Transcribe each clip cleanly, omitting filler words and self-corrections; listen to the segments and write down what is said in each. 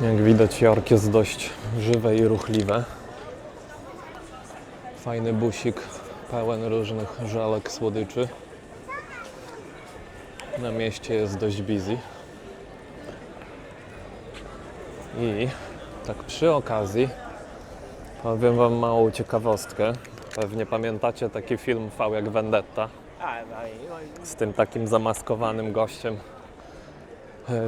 Jak widać, York jest dość żywe i ruchliwe. Fajny busik, pełen różnych żelek, słodyczy. Na mieście jest dość busy. I tak przy okazji powiem wam małą ciekawostkę. Pewnie pamiętacie taki film V jak Vendetta z tym takim zamaskowanym gościem,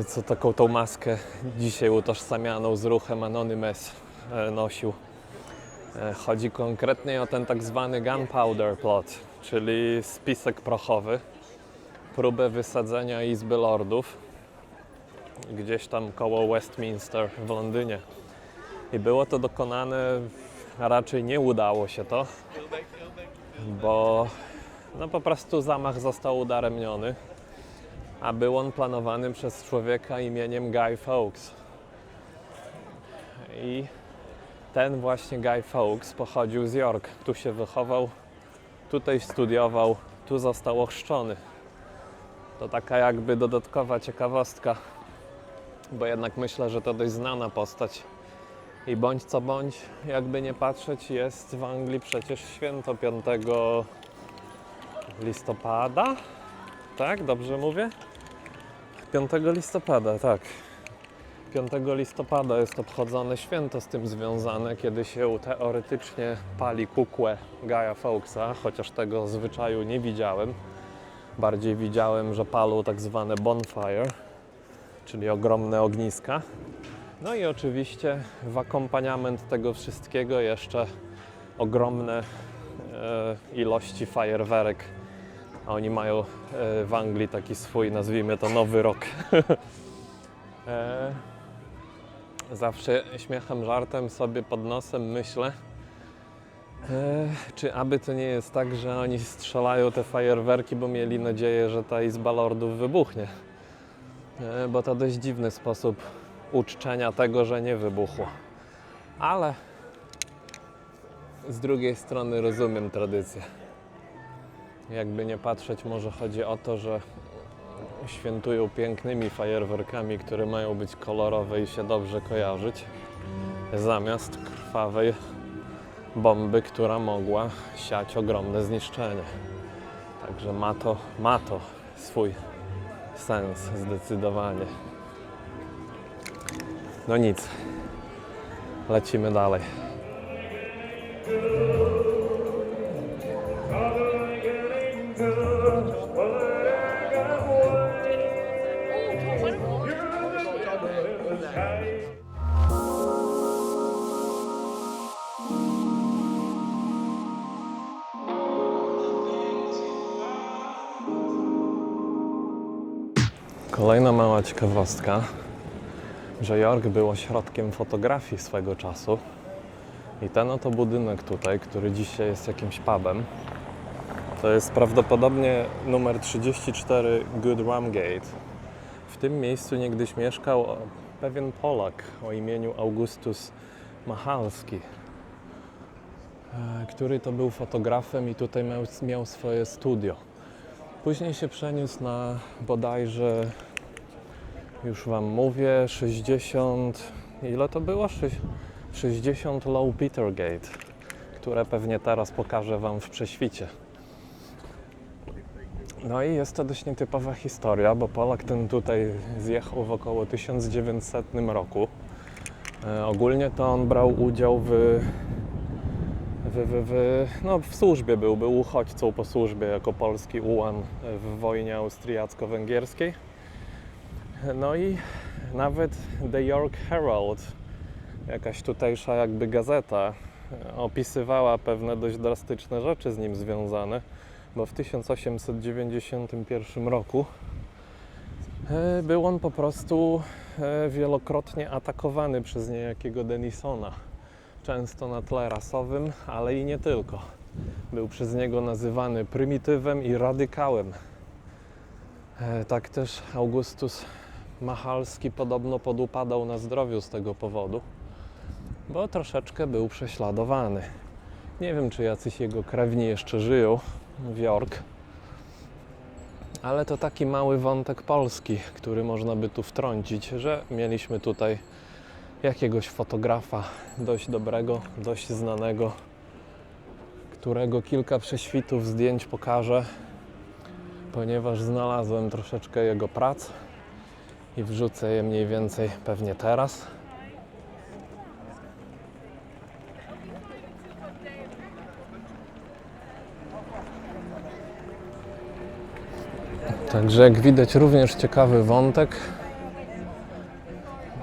co taką tą maskę dzisiaj utożsamianą z ruchem Anonymous nosił. Chodzi konkretnie o ten tak zwany gunpowder plot, czyli spisek prochowy, próbę wysadzenia Izby Lordów gdzieś tam koło Westminster w Londynie. I było to dokonane, a raczej nie udało się to, bo po prostu zamach został udaremniony, a był on planowany przez człowieka imieniem Guy Fawkes. I ten właśnie Guy Fawkes pochodził z York. Tu się wychował, tutaj studiował, tu został ochrzczony. To taka jakby dodatkowa ciekawostka, bo jednak myślę, że to dość znana postać. I bądź co bądź, jakby nie patrzeć, jest w Anglii przecież święto 5 listopada. Tak? Dobrze mówię? 5 listopada, tak. 5 listopada jest obchodzone święto z tym związane, kiedy się teoretycznie pali kukłę Guy'a Fawkesa, chociaż tego zwyczaju nie widziałem. Bardziej widziałem, że palą tak zwane bonfire, czyli ogromne ogniska. No i oczywiście w akompaniament tego wszystkiego jeszcze ogromne ilości fajerwerek. A oni mają w Anglii taki swój, nazwijmy to, nowy rok. Zawsze śmiechem, żartem sobie pod nosem myślę, czy aby to nie jest tak, że oni strzelają te fajerwerki, bo mieli nadzieję, że ta Izba Lordów wybuchnie. Bo to dość dziwny sposób uczczenia tego, że nie wybuchło. Ale z drugiej strony rozumiem tradycję. Jakby nie patrzeć, może chodzi o to, że świętują pięknymi fajerwerkami, które mają być kolorowe i się dobrze kojarzyć, zamiast krwawej bomby, która mogła siać ogromne zniszczenie. Także ma to swój sens zdecydowanie. No nic, lecimy dalej. Kolejna mała ciekawostka, że York był ośrodkiem fotografii swego czasu i ten oto budynek tutaj, który dzisiaj jest jakimś pubem, to jest prawdopodobnie numer 34 Good Ramgate. W tym miejscu niegdyś mieszkał pewien Polak o imieniu Augustus Machalski, który to był fotografem i tutaj miał swoje studio. Później się przeniósł na bodajże, już wam mówię, 60, ile to było? 60 Low Petergate, które pewnie teraz pokażę wam w prześwicie. No i jest to dość nietypowa historia, bo Polak ten tutaj zjechał w około 1900 roku. Ogólnie to on brał udział w służbie, był uchodźcą po służbie jako polski ułan w wojnie austriacko-węgierskiej. No i nawet The York Herald, jakaś tutejsza jakby gazeta, opisywała pewne dość drastyczne rzeczy z nim związane, bo w 1891 roku był on po prostu wielokrotnie atakowany przez niejakiego Denisona. Często na tle rasowym, ale i nie tylko. Był przez niego nazywany prymitywem i radykałem. Tak też Augustus Machalski podobno podupadał na zdrowiu z tego powodu, bo troszeczkę był prześladowany. Nie wiem, czy jacyś jego krewni jeszcze żyją w York, ale to taki mały wątek polski, który można by tu wtrącić, że mieliśmy tutaj jakiegoś fotografa dość dobrego, dość znanego, którego kilka prześwitów zdjęć pokażę, ponieważ znalazłem troszeczkę jego prac i wrzucę je mniej więcej pewnie teraz. Także jak widać również ciekawy wątek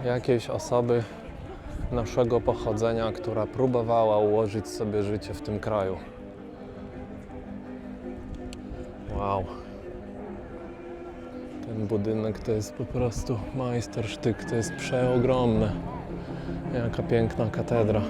jakiejś osoby naszego pochodzenia, która próbowała ułożyć sobie życie w tym kraju. Wow. Ten budynek to jest po prostu majstersztyk, to jest przeogromne. Jaka piękna katedra.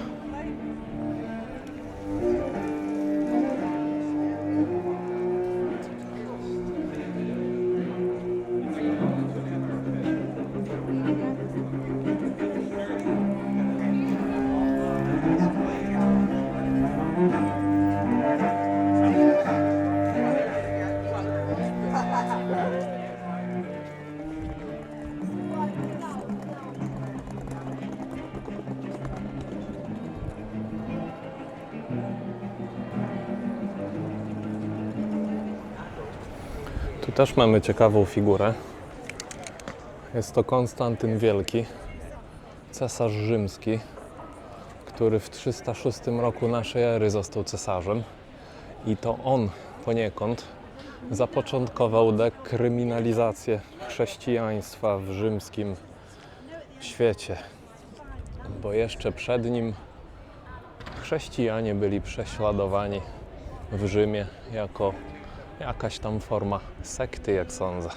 Tu też mamy ciekawą figurę. Jest to Konstantyn Wielki, cesarz rzymski, który w 306 roku naszej ery został cesarzem. I to on poniekąd zapoczątkował dekryminalizację chrześcijaństwa w rzymskim świecie. Bo jeszcze przed nim chrześcijanie byli prześladowani w Rzymie jako jakaś tam forma sekty, jak sądzę.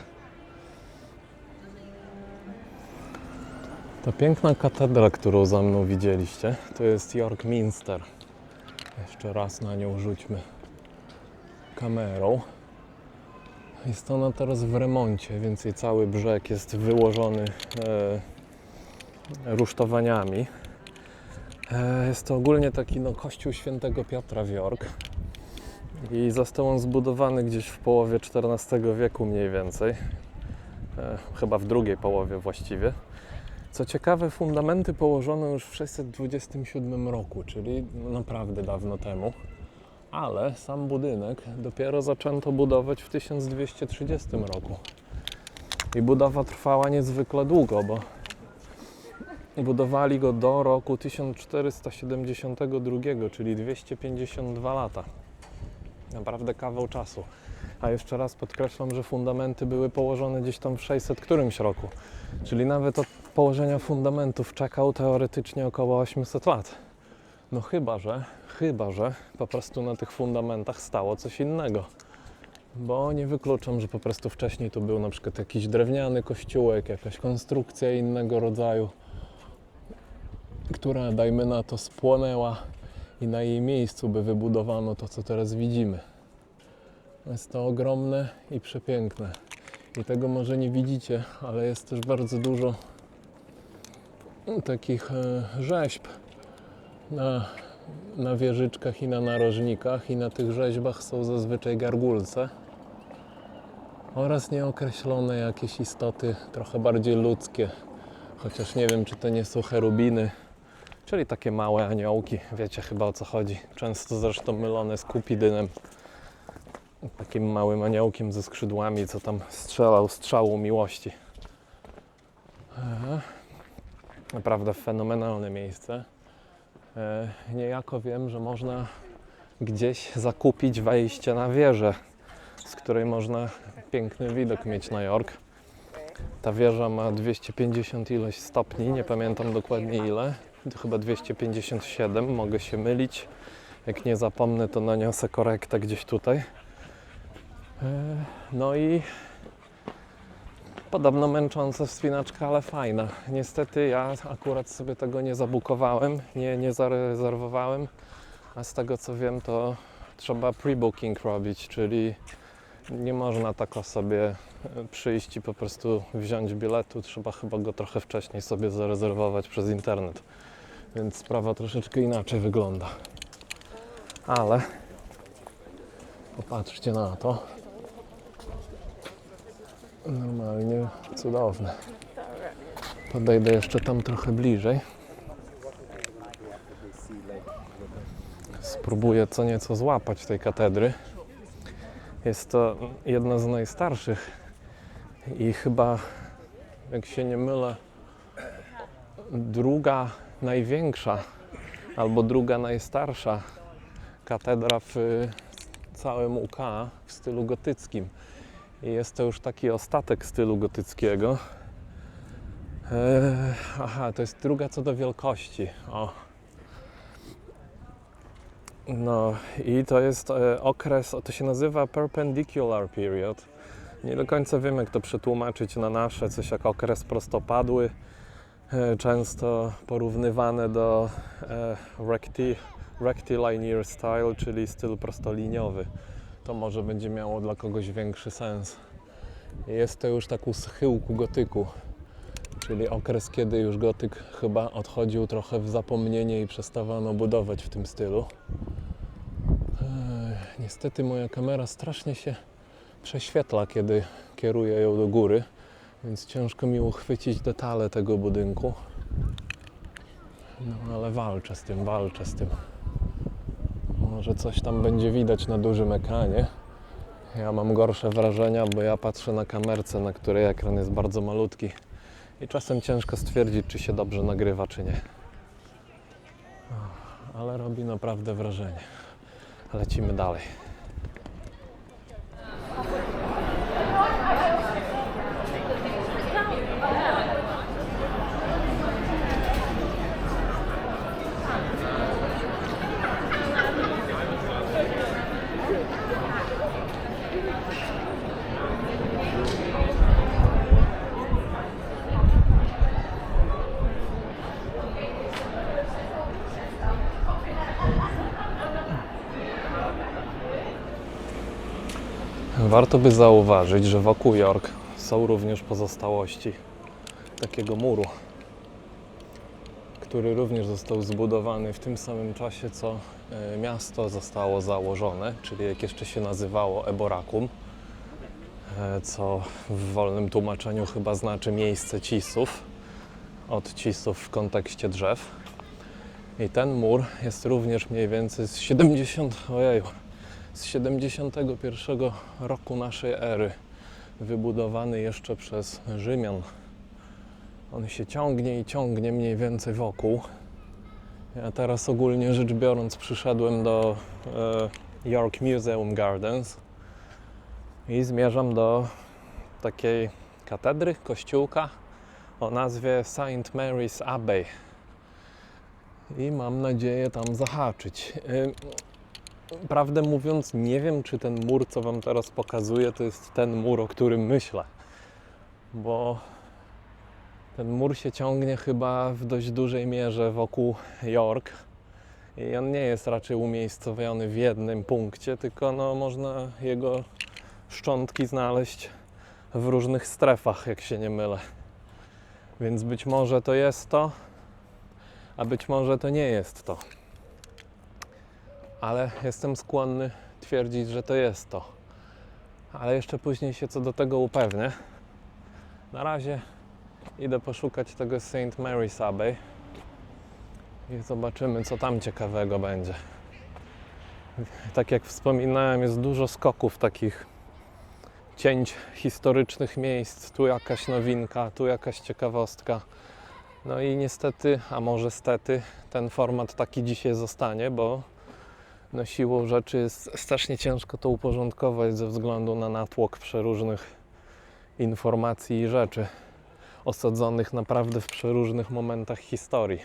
Ta piękna katedra, którą za mną widzieliście, to jest York Minster. Jeszcze raz na nią rzućmy kamerą. Jest ona teraz w remoncie, więc jej cały brzeg jest wyłożony rusztowaniami. Jest to ogólnie taki kościół świętego Piotra w York. I został on zbudowany gdzieś w połowie XIV wieku mniej więcej. Chyba w drugiej połowie właściwie. Co ciekawe, fundamenty położono już w 627 roku, czyli naprawdę dawno temu. Ale sam budynek dopiero zaczęto budować w 1230 roku. I budowa trwała niezwykle długo, bo budowali go do roku 1472, czyli 252 lata. Naprawdę kawał czasu. A jeszcze raz podkreślam, że fundamenty były położone gdzieś tam w 600 którymś roku. Czyli nawet od położenia fundamentów czekał teoretycznie około 800 lat. No chyba, że po prostu na tych fundamentach stało coś innego. Bo nie wykluczam, że po prostu wcześniej tu był na przykład jakiś drewniany kościółek, jakaś konstrukcja innego rodzaju, która, dajmy na to, spłonęła i na jej miejscu by wybudowano to, co teraz widzimy. Jest to ogromne i przepiękne. I tego może nie widzicie, ale jest też bardzo dużo takich rzeźb na wieżyczkach i na narożnikach. I na tych rzeźbach są zazwyczaj gargulce oraz nieokreślone jakieś istoty trochę bardziej ludzkie. Chociaż nie wiem, czy to nie są cherubiny, czyli takie małe aniołki. Wiecie chyba, o co chodzi. Często zresztą mylone z kupidynem. Takim małym aniołkiem ze skrzydłami, co tam strzelał strzału miłości. Naprawdę fenomenalne miejsce. Niejako wiem, że można gdzieś zakupić wejście na wieżę, z której można piękny widok mieć na York. Ta wieża ma 250 ileś stopni, nie pamiętam dokładnie ile. To chyba 257, mogę się mylić. Jak nie zapomnę, to naniosę korektę gdzieś tutaj. No i podobno męcząca wspinaczka, ale fajna. Niestety ja akurat sobie tego nie zabukowałem, nie zarezerwowałem, a z tego co wiem, to trzeba pre-booking robić, czyli nie można tak sobie przyjść i po prostu wziąć biletu, trzeba chyba go trochę wcześniej sobie zarezerwować przez internet, więc sprawa troszeczkę inaczej wygląda. Ale popatrzcie na to. Normalnie cudowne. Podejdę jeszcze tam trochę bliżej. spróbuję co nieco złapać tej katedry. Jest to jedna z najstarszych i chyba, jak się nie mylę, druga największa albo druga najstarsza katedra w całym UK w stylu gotyckim. I jest to już taki ostatek stylu gotyckiego. Aha, to jest druga co do wielkości. O. No i to jest okres, to się nazywa Perpendicular Period. Nie do końca wiem, jak to przetłumaczyć na nasze, coś jak okres prostopadły, często porównywane do rectilinear style, czyli styl prostoliniowy. To może będzie miało dla kogoś większy sens. Jest to już tak u schyłku gotyku, czyli okres, kiedy już gotyk chyba odchodził trochę w zapomnienie i przestawano budować w tym stylu. Niestety moja kamera strasznie się prześwietla, kiedy kieruję ją do góry, więc ciężko mi uchwycić detale tego budynku. No ale walczę z tym. Może coś tam będzie widać na dużym ekranie. Ja mam gorsze wrażenia, bo ja patrzę na kamerce, na której ekran jest bardzo malutki i czasem ciężko stwierdzić, czy się dobrze nagrywa, czy nie. Ale robi naprawdę wrażenie. Lecimy dalej. Warto by zauważyć, że wokół York są również pozostałości takiego muru, który również został zbudowany w tym samym czasie, co miasto zostało założone, czyli jak jeszcze się nazywało Eboracum, co w wolnym tłumaczeniu chyba znaczy miejsce cisów, od cisów w kontekście drzew. I ten mur jest również mniej więcej z 71 roku naszej ery, wybudowany jeszcze przez Rzymian. On się ciągnie i ciągnie mniej więcej wokół. Ja teraz ogólnie rzecz biorąc przyszedłem do York Museum Gardens i zmierzam do takiej katedry, kościółka o nazwie St. Mary's Abbey. I mam nadzieję tam zahaczyć. Prawdę mówiąc, nie wiem, czy ten mur, co Wam teraz pokazuję, to jest ten mur, o którym myślę. Bo ten mur się ciągnie chyba w dość dużej mierze wokół York. I on nie jest raczej umiejscowiony w jednym punkcie, tylko no, można jego szczątki znaleźć w różnych strefach, jak się nie mylę. Więc być może to jest to, a być może to nie jest to. Ale jestem skłonny twierdzić, że to jest to. Ale jeszcze później się co do tego upewnię. Na razie idę poszukać tego St. Mary's Abbey i zobaczymy, co tam ciekawego będzie. Tak jak wspominałem, jest dużo skoków takich cięć historycznych miejsc. Tu jakaś nowinka, tu jakaś ciekawostka. No i niestety, a może stety, ten format taki dzisiaj zostanie, bo no siłą rzeczy jest strasznie ciężko to uporządkować ze względu na natłok przeróżnych informacji i rzeczy osadzonych naprawdę w przeróżnych momentach historii.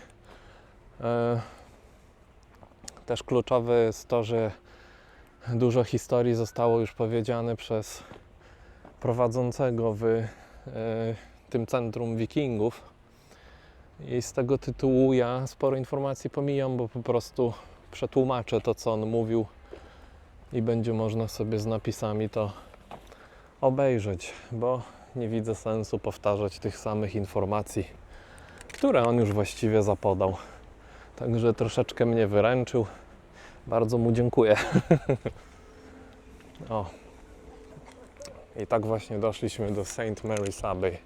Też kluczowe jest to, że dużo historii zostało już powiedziane przez prowadzącego w tym centrum Wikingów i z tego tytułu ja sporo informacji pomijam, bo po prostu przetłumaczę to, co on mówił i będzie można sobie z napisami to obejrzeć, bo nie widzę sensu powtarzać tych samych informacji, które on już właściwie zapodał. Także troszeczkę mnie wyręczył. Bardzo mu dziękuję. O. I tak właśnie doszliśmy do St. Mary's Abbey.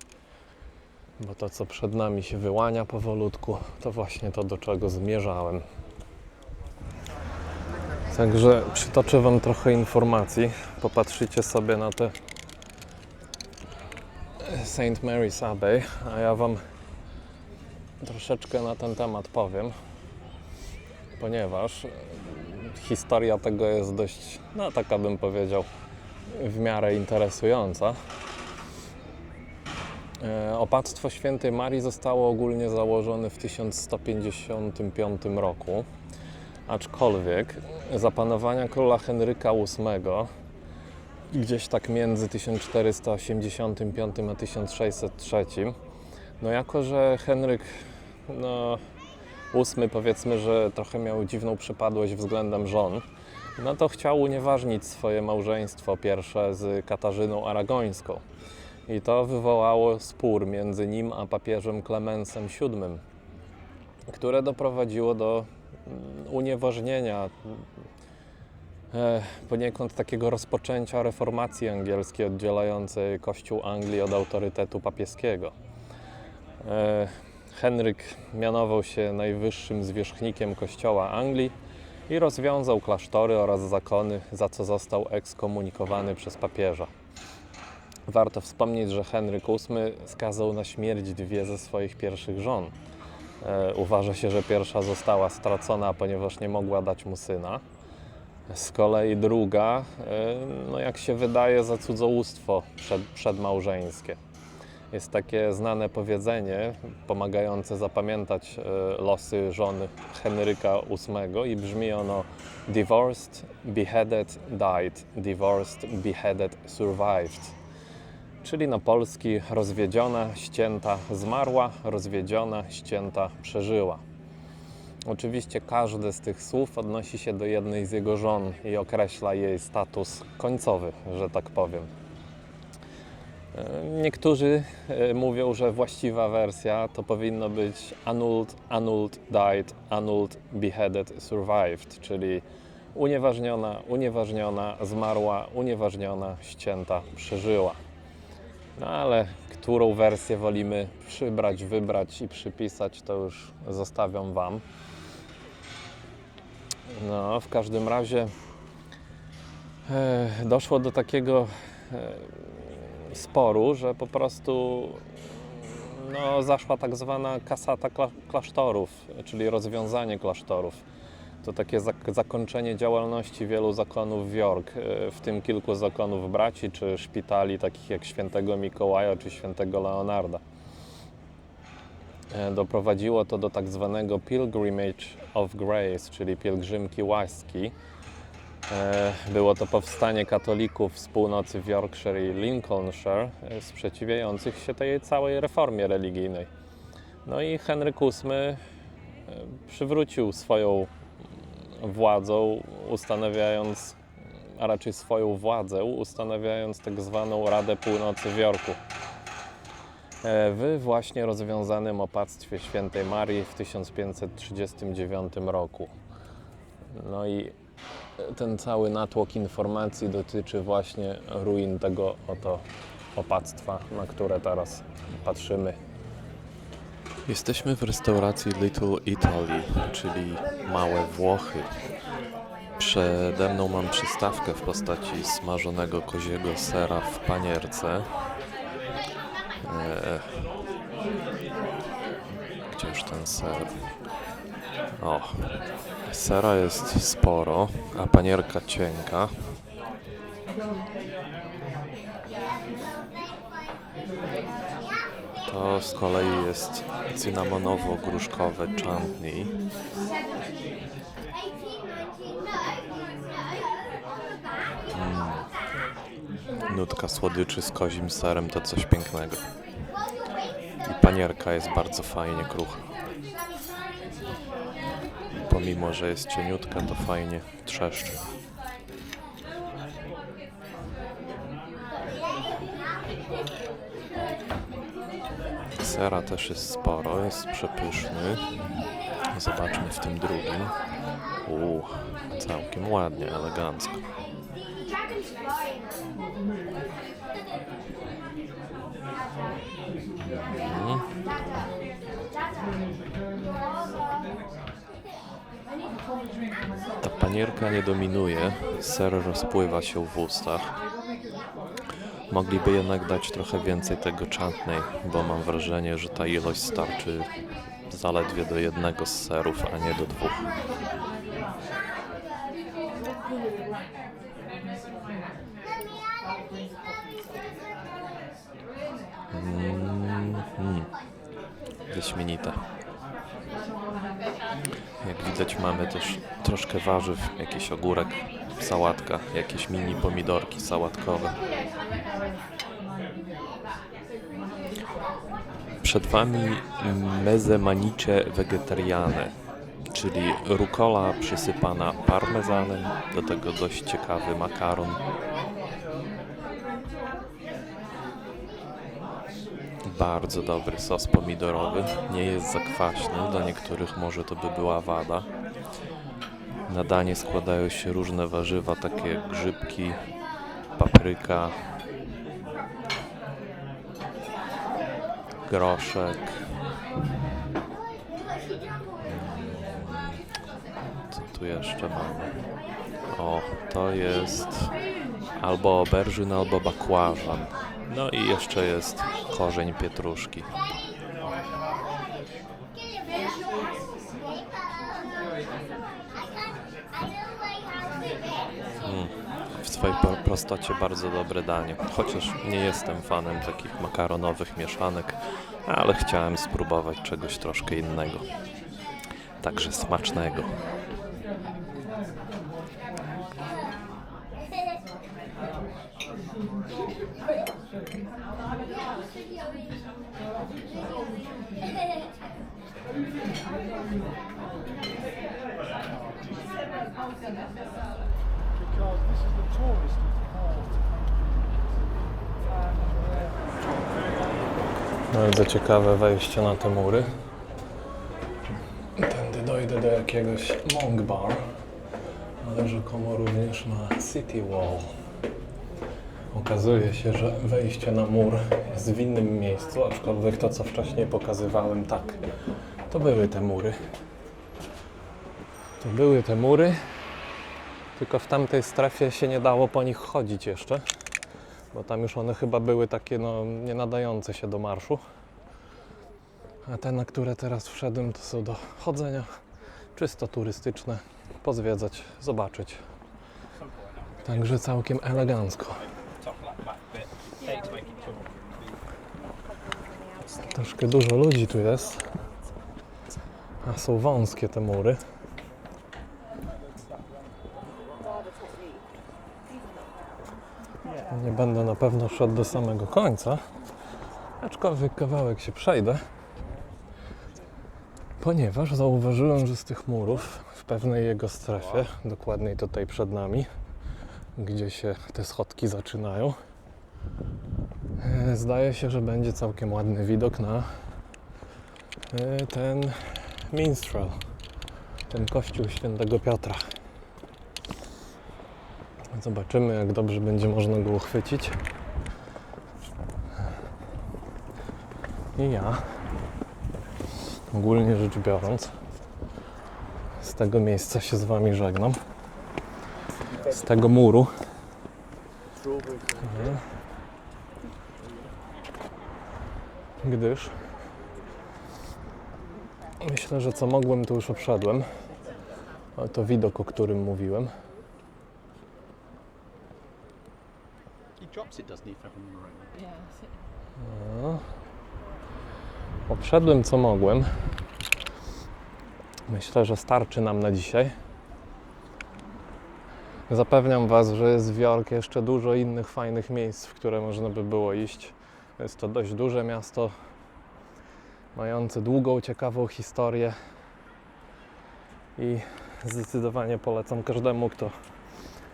Bo to, co przed nami się wyłania powolutku, to właśnie to, do czego zmierzałem. Także przytoczę Wam trochę informacji. Popatrzycie sobie na te St. Mary's Abbey, a ja Wam troszeczkę na ten temat powiem, ponieważ historia tego jest dość, no taka bym powiedział, w miarę interesująca. Opactwo Świętej Marii zostało ogólnie założone w 1155 roku, aczkolwiek za panowania króla Henryka VIII, gdzieś tak między 1485 a 1603, no jako że Henryk VIII, powiedzmy, że trochę miał dziwną przypadłość względem żon, no to chciał unieważnić swoje małżeństwo pierwsze z Katarzyną Aragońską. I to wywołało spór między nim a papieżem Klemensem VII, które doprowadziło do unieważnienia, poniekąd takiego rozpoczęcia reformacji angielskiej oddzielającej Kościół Anglii od autorytetu papieskiego. Henryk mianował się najwyższym zwierzchnikiem Kościoła Anglii i rozwiązał klasztory oraz zakony, za co został ekskomunikowany przez papieża. Warto wspomnieć, że Henryk VIII skazał na śmierć dwie ze swoich pierwszych żon. Uważa się, że pierwsza została stracona, ponieważ nie mogła dać mu syna. Z kolei druga, no jak się wydaje, za cudzołóstwo przedmałżeńskie. Jest takie znane powiedzenie pomagające zapamiętać losy żony Henryka VIII i brzmi ono: divorced, beheaded, died, divorced, beheaded, survived. Czyli na polski: rozwiedziona, ścięta, zmarła, rozwiedziona, ścięta, przeżyła. Oczywiście każde z tych słów odnosi się do jednej z jego żon i określa jej status końcowy, że tak powiem. Niektórzy mówią, że właściwa wersja to powinno być annulled, annulled, died, annulled, beheaded, survived, czyli unieważniona, unieważniona, zmarła, unieważniona, ścięta, przeżyła. No ale którą wersję wolimy przybrać, wybrać i przypisać, to już zostawiam Wam. No, w każdym razie doszło do takiego sporu, że po prostu zaszła tak zwana kasata klasztorów, czyli rozwiązanie klasztorów. To takie zakończenie działalności wielu zakonów w York, w tym kilku zakonów braci czy szpitali takich jak Świętego Mikołaja czy Świętego Leonarda. Doprowadziło to do tak zwanego Pilgrimage of Grace, czyli pielgrzymki łaski. Było to powstanie katolików z północy w Yorkshire i Lincolnshire, sprzeciwiających się tej całej reformie religijnej. No i Henryk VIII przywrócił swoją władzą, ustanawiając, a raczej swoją władzę, ustanawiając tak zwaną Radę Północy w Yorku w właśnie rozwiązanym opactwie Świętej Marii w 1539 roku. No i ten cały natłok informacji dotyczy właśnie ruin tego oto opactwa, na które teraz patrzymy. Jesteśmy w restauracji Little Italy, czyli Małe Włochy. Przede mną mam przystawkę w postaci smażonego koziego sera w panierce. Gdzież ten ser? O, sera jest sporo, a panierka cienka. To z kolei jest cynamonowo-gruszkowe chutney. Nutka słodyczy z kozim serem to coś pięknego. I panierka jest bardzo fajnie krucha. Pomimo, że jest cieniutka, to fajnie trzeszczy. Sera też jest sporo, jest przepyszny. Zobaczmy w tym drugim. Całkiem ładnie, elegancko. Ta Panierka nie dominuje, ser rozpływa się w ustach. Mogliby jednak dać trochę więcej tego chutney, bo mam wrażenie, że ta ilość starczy zaledwie do jednego z serów, a nie do dwóch. Wyśmienite. Jak widać, mamy też troszkę warzyw, jakiś ogórek, sałatka, jakieś mini pomidorki sałatkowe. Przed Wami meze manicze vegetariane, czyli rukola przysypana parmezanem, do tego dość ciekawy makaron. Bardzo dobry sos pomidorowy, nie jest za kwaśny, dla niektórych może to by była wada. Na danie składają się różne warzywa, takie jak grzybki, papryka, groszek. Co tu jeszcze mamy? O, to jest albo auberżyn, albo bakłażan. No i jeszcze jest korzeń pietruszki. W swojej prostocie bardzo dobre danie. Chociaż nie jestem fanem takich makaronowych mieszanek, ale chciałem spróbować czegoś troszkę innego. Także smacznego. Because this is the tourist Bardzo ciekawe wejście na te mury. Tędy dojdę do jakiegoś Monk Bar, ale rzekomo również na City Wall. Okazuje się, że wejście na mur jest w innym miejscu, aczkolwiek to, co wcześniej pokazywałem, tak, to były te mury. To były te mury, tylko w tamtej strefie się nie dało po nich chodzić jeszcze, bo tam już one chyba były takie nie nadające się do marszu. A te, na które teraz wszedłem, to są do chodzenia, czysto turystyczne, pozwiedzać, zobaczyć. Także całkiem elegancko. Troszkę dużo ludzi tu jest, a są wąskie te mury. Nie będę na pewno szedł do samego końca, aczkolwiek kawałek się przejdę, ponieważ zauważyłem, że z tych murów w pewnej jego strefie, dokładniej tutaj przed nami, gdzie się te schodki zaczynają, zdaje się, że będzie całkiem ładny widok na ten Minstrel, ten kościół Świętego Piotra. Zobaczymy, jak dobrze będzie można go uchwycić. I ja, ogólnie rzecz biorąc, z tego miejsca się z Wami żegnam. Z tego muru. Gdyż myślę, że co mogłem, to już obszedłem. Ale to widok, o którym mówiłem. No. Obszedłem co mogłem. Myślę, że starczy nam na dzisiaj. Zapewniam Was, że jest w York jeszcze dużo innych fajnych miejsc, w które można by było iść. Jest to dość duże miasto, mające długą, ciekawą historię i zdecydowanie polecam każdemu, kto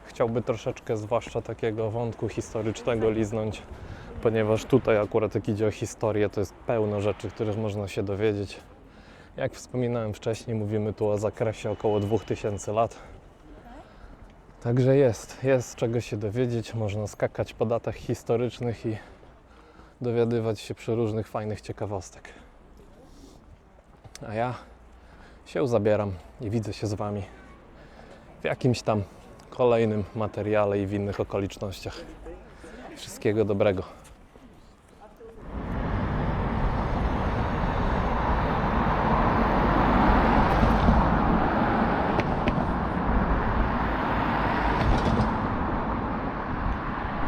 chciałby troszeczkę, zwłaszcza takiego wątku historycznego, liznąć, ponieważ tutaj akurat jak idzie o historię, to jest pełno rzeczy, których można się dowiedzieć. Jak wspominałem wcześniej, mówimy tu o zakresie około 2000 lat. Także jest czego się dowiedzieć, można skakać po datach historycznych i dowiadywać się przeróżnych fajnych ciekawostek. A ja się zabieram i widzę się z Wami w jakimś tam kolejnym materiale i w innych okolicznościach. Wszystkiego dobrego.